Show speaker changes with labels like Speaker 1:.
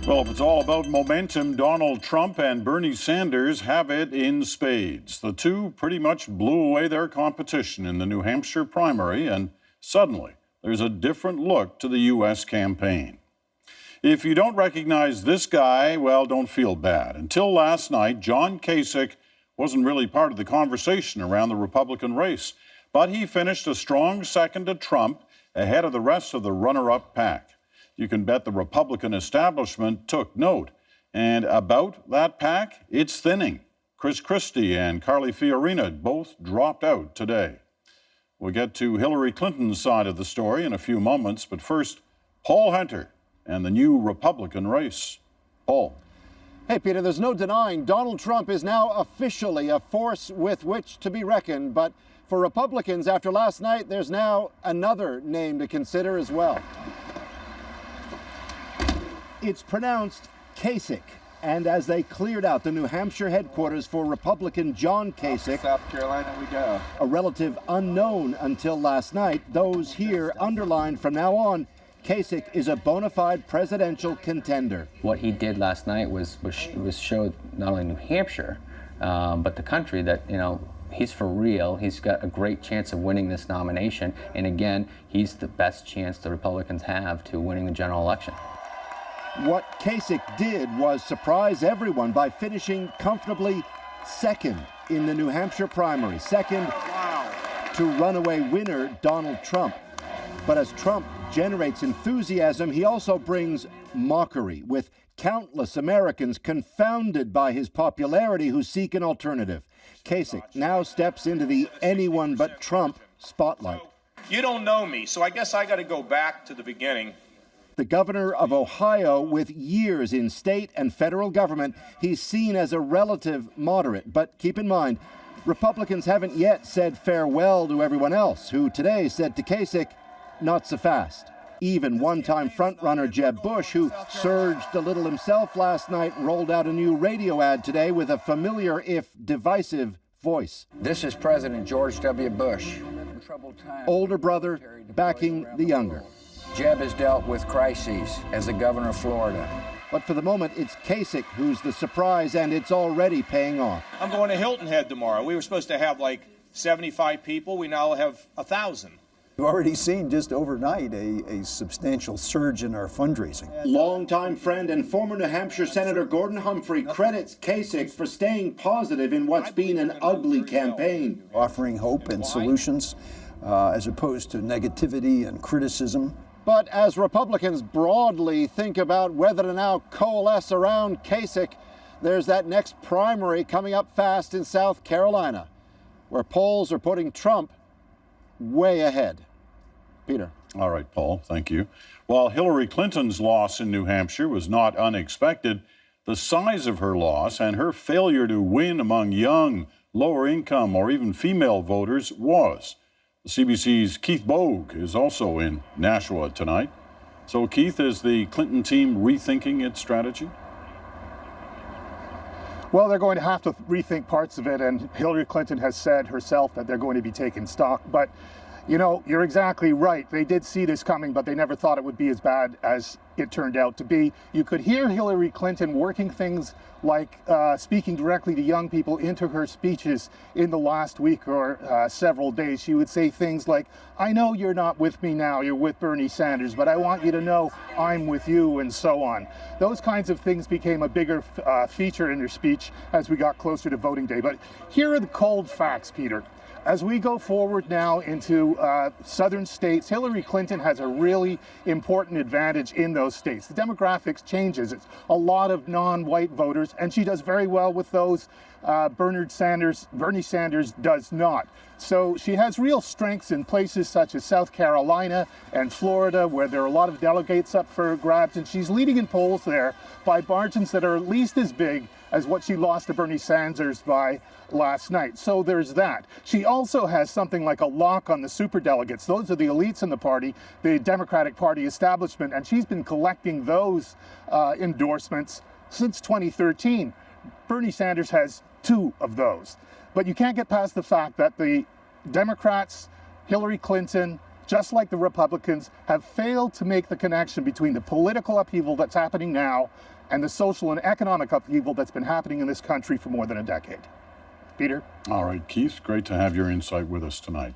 Speaker 1: Well, if it's all about momentum, Donald Trump and Bernie Sanders have it in spades. The two pretty much blew away their competition in the New Hampshire primary, and suddenly there's a different look to the U.S. campaign. If you don't recognize this guy, well, don't feel bad. Until last night, John Kasich wasn't really part of the conversation around the Republican race, but he finished a strong second to Trump ahead of the rest of the runner-up pack. You can bet the Republican establishment took note. And about that pack, it's thinning. Chris Christie and Carly Fiorina both dropped out today. We'll get to Hillary Clinton's side of the story in a few moments, but first, Paul Hunter and the new Republican race. Paul.
Speaker 2: Hey, Peter, there's no denying Donald Trump is now officially a force with which to be reckoned. But for Republicans, after last night, there's now another name to consider as well. It's pronounced Kasich, and as they cleared out the New Hampshire headquarters for Republican John Kasich,
Speaker 3: South Carolina we go.
Speaker 2: A relative unknown until last night, those here underlined from now on, Kasich is a bona fide presidential contender.
Speaker 4: What he did last night was showed not only New Hampshire, but the country that, he's for real. He's got a great chance of winning this nomination, and again, he's the best chance the Republicans have to winning the general election.
Speaker 2: What Kasich did was surprise everyone by finishing comfortably second in the New Hampshire primary, second to runaway winner Donald Trump. But as Trump generates enthusiasm, he also brings mockery, with countless Americans confounded by his popularity who seek an alternative. Kasich now steps into the anyone but Trump spotlight.
Speaker 5: You don't know me, so I guess I got to go back to the beginning.
Speaker 2: The governor of Ohio, with years in state and federal government, he's seen as a relative moderate. But keep in mind, Republicans haven't yet said farewell to everyone else, who today said to Kasich, not so fast. Even one-time frontrunner Jeb Bush, who surged a little himself last night, rolled out a new radio ad today with a familiar, if divisive, voice.
Speaker 3: This is President George W. Bush.
Speaker 2: Older brother backing the younger.
Speaker 3: Jeb has dealt with crises as the governor of Florida.
Speaker 2: But for the moment, it's Kasich who's the surprise, and it's already paying off.
Speaker 5: I'm going to Hilton Head tomorrow. We were supposed to have like 75 people. We now have 1,000.
Speaker 6: We've already seen just overnight a substantial surge in our fundraising.
Speaker 2: Longtime friend and former New Hampshire Senator Gordon Humphrey credits Kasich for staying positive in what's been an ugly campaign.
Speaker 6: Offering hope and solutions as opposed to negativity and criticism.
Speaker 2: But as Republicans broadly think about whether to now coalesce around Kasich, there's that next primary coming up fast in South Carolina, where polls are putting Trump way ahead. Peter.
Speaker 1: All right, Paul, thank you. While Hillary Clinton's loss in New Hampshire was not unexpected, the size of her loss and her failure to win among young, lower income, or even female voters was. CBC's Keith Bogue is also in Nashua tonight. So, Keith, is the Clinton team rethinking its strategy?
Speaker 7: Well, they're going to have to rethink parts of it, and Hillary Clinton has said herself that they're going to be taking stock. But, you're exactly right. They did see this coming, but they never thought it would be as bad as it turned out to be. You could hear Hillary Clinton working things like speaking directly to young people into her speeches in the last week or several days. She would say things like, I know you're not with me now, you're with Bernie Sanders, but I want you to know I'm with you, and so on. Those kinds of things became a bigger feature in her speech as we got closer to voting day. But here are the cold facts, Peter. As we go forward now into southern states, Hillary Clinton has a really important advantage in those states. The demographics changes. It's a lot of non-white voters, and she does very well with those. Bernie Sanders does not. So she has real strengths in places such as South Carolina and Florida, where there are a lot of delegates up for grabs, and she's leading in polls there by margins that are at least as big as what she lost to Bernie Sanders by last night. So there's that. She also has something like a lock on the superdelegates. Those are the elites in the party, the Democratic Party establishment, and she's been collecting those endorsements since 2013. Bernie Sanders has 2 of those. But you can't get past the fact that the Democrats, Hillary Clinton, just like the Republicans, have failed to make the connection between the political upheaval that's happening now and the social and economic upheaval that's been happening in this country for more than a decade. Peter?
Speaker 1: All right, Keith, great to have your insight with us tonight.